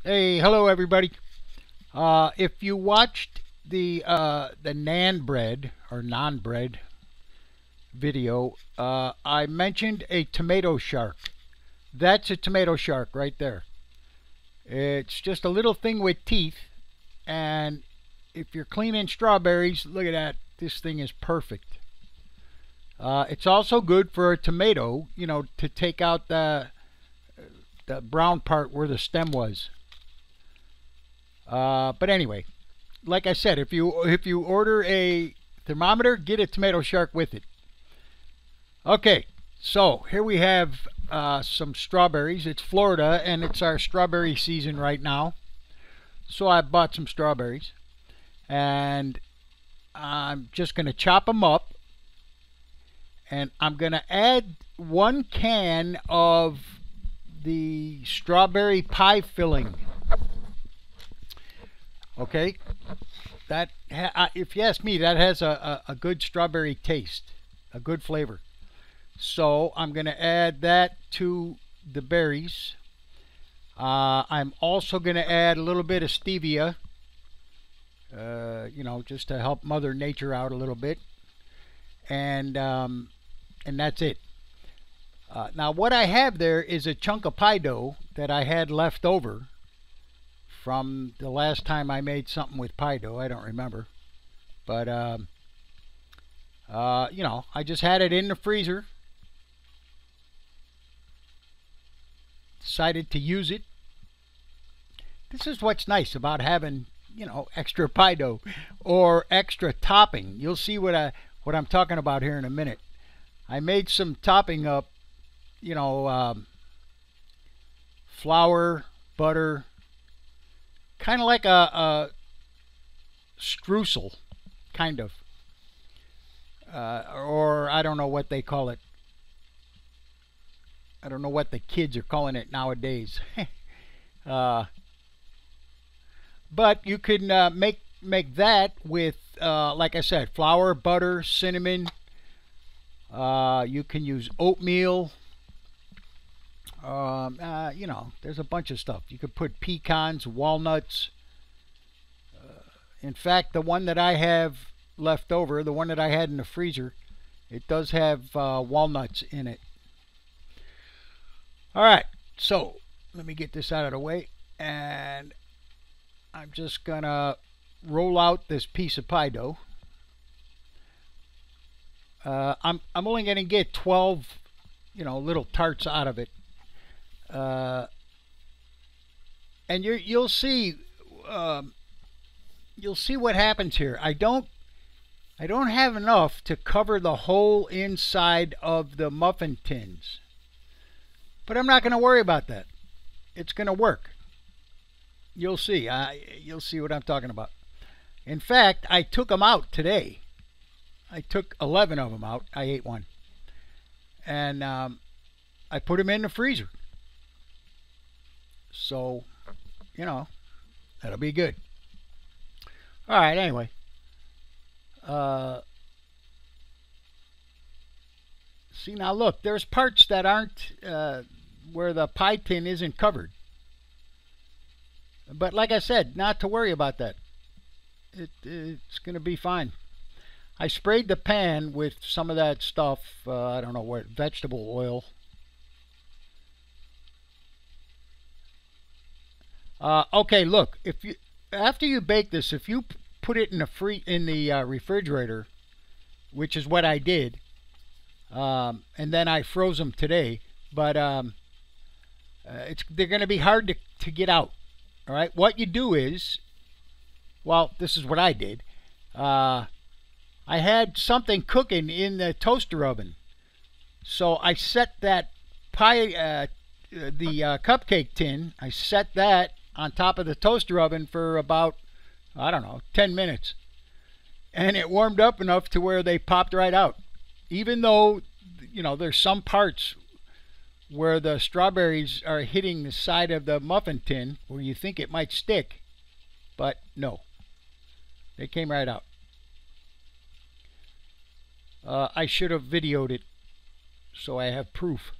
Hey, hello everybody. If you watched the nan bread or non bread video, I mentioned a tomato shark. That's a tomato shark right there. It's just a little thing with teeth, and if you're cleaning strawberries, look at that. This thing is perfect. It's also good for a tomato, to take out the brown part where the stem was. But anyway, like I said, if you order a thermometer, get a tomato shark with it. Okay, so here we have some strawberries. It's Florida, and it's our strawberry season right now. So I bought some strawberries, and I'm just going to chop them up, and I'm going to add 1 can of the strawberry pie filling. Okay, if you ask me, that has a good strawberry taste, a good flavor. So I'm going to add that to the berries. I'm also going to add a little bit of stevia, just to help Mother Nature out a little bit, and that's it. Now what I have there is a chunk of pie dough that I had left over from the last time I made something with pie dough. I don't remember, but I just had it in the freezer. Decided to use it. This is what's nice about having, extra pie dough or extra topping. You'll see what I'm talking about here in a minute. I made some topping up, flour, butter, kind of like a streusel, kind of, or I don't know what they call it. I don't know what the kids are calling it nowadays. But you can make that with, like I said, flour, butter, cinnamon. You can use oatmeal. There's a bunch of stuff. You could put pecans, walnuts. In fact, the one that I have left over, the one that I had in the freezer, it does have walnuts in it. All right, so let me get this out of the way, and I'm just gonna roll out this piece of pie dough. I'm only gonna get 12, little tarts out of it. And you'll see what happens here. I don't have enough to cover the whole inside of the muffin tins, but I'm not going to worry about that. It's going to work. You'll see. You'll see what I'm talking about. In fact, I took them out today. I took 11 of them out. I ate one, and I put them in the freezer. So, that'll be good. All right, anyway. See, now look, there's parts that aren't where the pie tin isn't covered. But like I said, not to worry about that. It's going to be fine. I sprayed the pan with some of that stuff, I don't know what, vegetable oil. Okay, look, after you bake this, if you put it in the refrigerator, which is what I did, and then I froze them today, but they're going to be hard to get out. All right, what you do is, well, this is what I did. I had something cooking in the toaster oven, so I set that cupcake tin. I set that on top of the toaster oven for about, I don't know, 10 minutes. And it warmed up enough to where they popped right out. Even though, there's some parts where the strawberries are hitting the side of the muffin tin where you think it might stick. But no, they came right out. I should have videoed it so I have proof.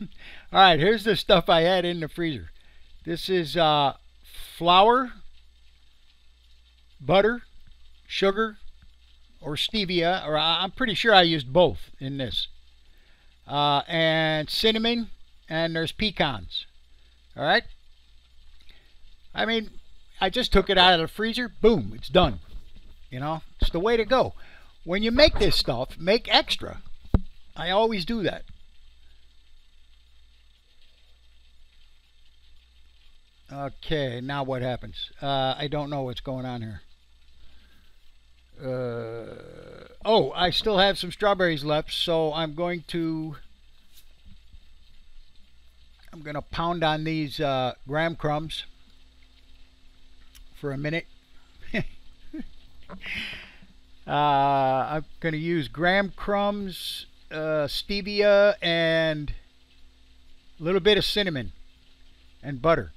All right, here's the stuff I had in the freezer. This is flour, butter, sugar, or stevia, or I'm pretty sure I used both in this, and cinnamon, and there's pecans. All right. I mean, I just took it out of the freezer. Boom, it's done. You know, it's the way to go. When you make this stuff, make extra. I always do that. Okay, now what happens? I don't know what's going on here. Oh, I still have some strawberries left, so I'm going to pound on these graham crumbs for a minute. I'm going to use graham crumbs, stevia, and a little bit of cinnamon and butter.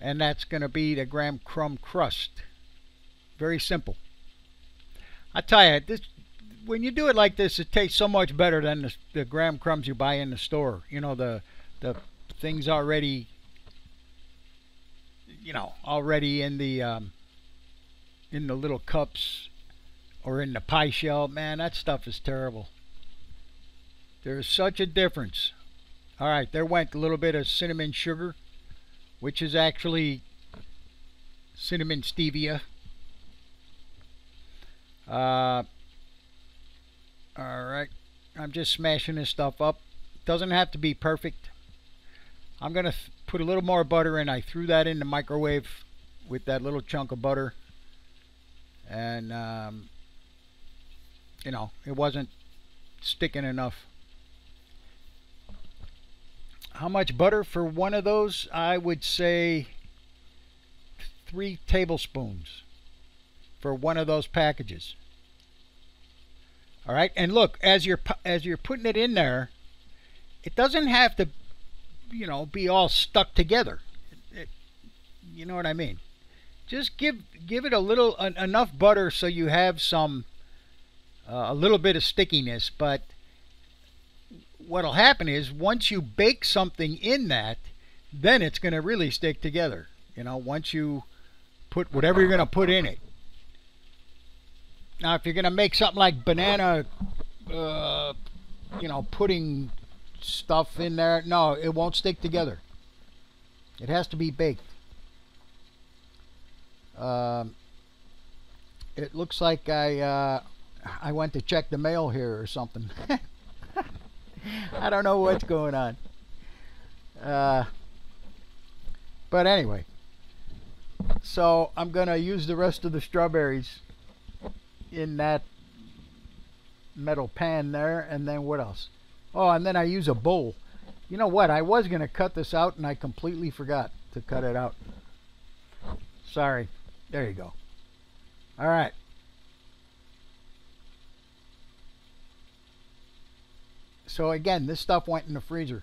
And that's going to be the graham crumb crust. Very simple. I tell you, this, when you do it like this, it tastes so much better than the graham crumbs you buy in the store. You know, the things already, already in the little cups or in the pie shell. Man, that stuff is terrible. There's such a difference. All right, there went a little bit of cinnamon sugar, which is actually cinnamon stevia. All right, I'm just smashing this stuff up. Doesn't have to be perfect. I'm gonna put a little more butter in. I threw that in the microwave with that little chunk of butter, and it wasn't sticking enough. How much butter for one of those? I would say 3 tablespoons for one of those packages. All right, and look, as you're putting it in there, it doesn't have to, be all stuck together. You know what I mean? Just give it a little enough butter so you have some a little bit of stickiness. But what'll happen is once you bake something in that, then it's going to really stick together. Once you put whatever you're going to put in it. Now, if you're going to make something like banana, pudding stuff in there, no, it won't stick together. It has to be baked. It looks like I went to check the mail here or something. I don't know what's going on. But anyway, so I'm going to use the rest of the strawberries in that metal pan there, and then what else? Oh, and then I use a bowl. You know what? I was going to cut this out, and I completely forgot to cut it out. Sorry. There you go. All right. So again, this stuff went in the freezer.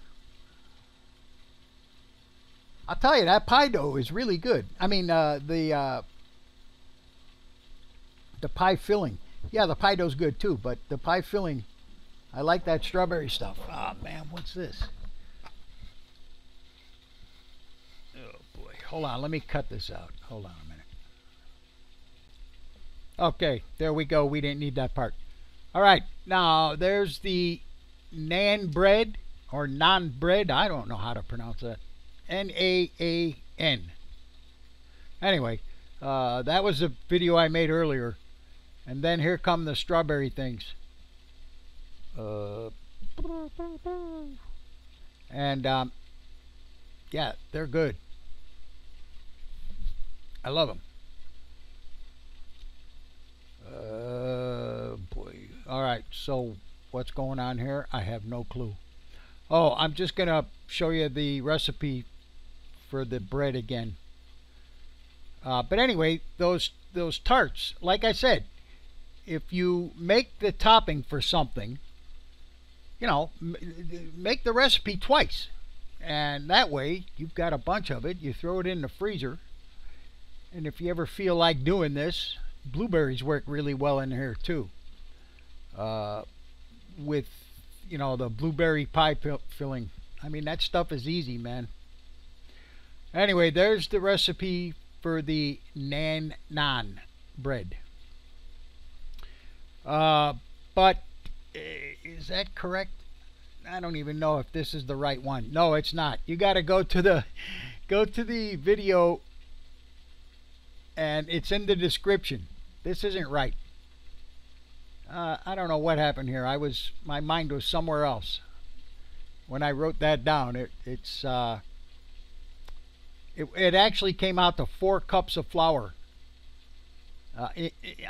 I'll tell you, that pie dough is really good. I mean, the pie filling. Yeah, the pie dough's good too, but the pie filling, I like that strawberry stuff. Oh man, what's this? Oh boy. Hold on, let me cut this out. Hold on a minute. Okay, there we go. We didn't need that part. All right, now there's the naan bread or naan bread. I don't know how to pronounce that. Naan. Anyway, that was a video I made earlier. And then here come the strawberry things. And yeah, they're good. I love them. Boy. All right, so what's going on here? I have no clue. Oh, I'm just going to show you the recipe for the bread again. But anyway, those tarts, like I said, if you make the topping for something, make the recipe twice. And that way, you've got a bunch of it. You throw it in the freezer. And if you ever feel like doing this, blueberries work really well in here too. With, the blueberry pie filling. I mean, that stuff is easy, man. Anyway, there's the recipe for the naan bread. But is that correct? I don't even know if this is the right one. No, it's not. You got to go to the video, and it's in the description. This isn't right. I don't know what happened here. My mind was somewhere else when I wrote that down. It actually came out to 4 cups of flour.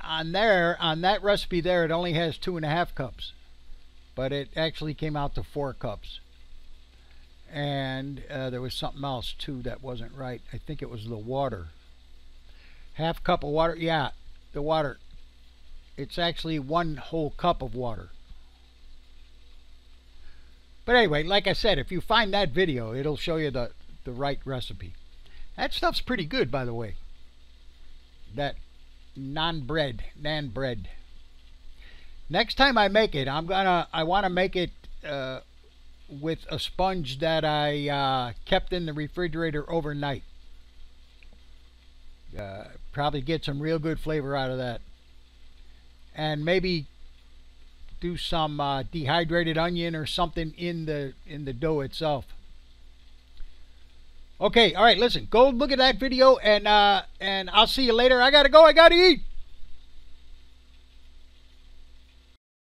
On that recipe there, it only has 2.5 cups, but it actually came out to 4 cups. And there was something else too that wasn't right. I think it was the water. Half cup of water. Yeah, the water. It's actually 1 whole cup of water. But anyway, like I said, if you find that video, it'll show you the right recipe. That stuff's pretty good, by the way. That naan bread. Next time I make it, I want to make it with a sponge that I kept in the refrigerator overnight. Probably get some real good flavor out of that. And maybe do some dehydrated onion or something in the dough itself. Okay, all right, listen, go look at that video, and I'll see you later. I gotta go, I gotta eat.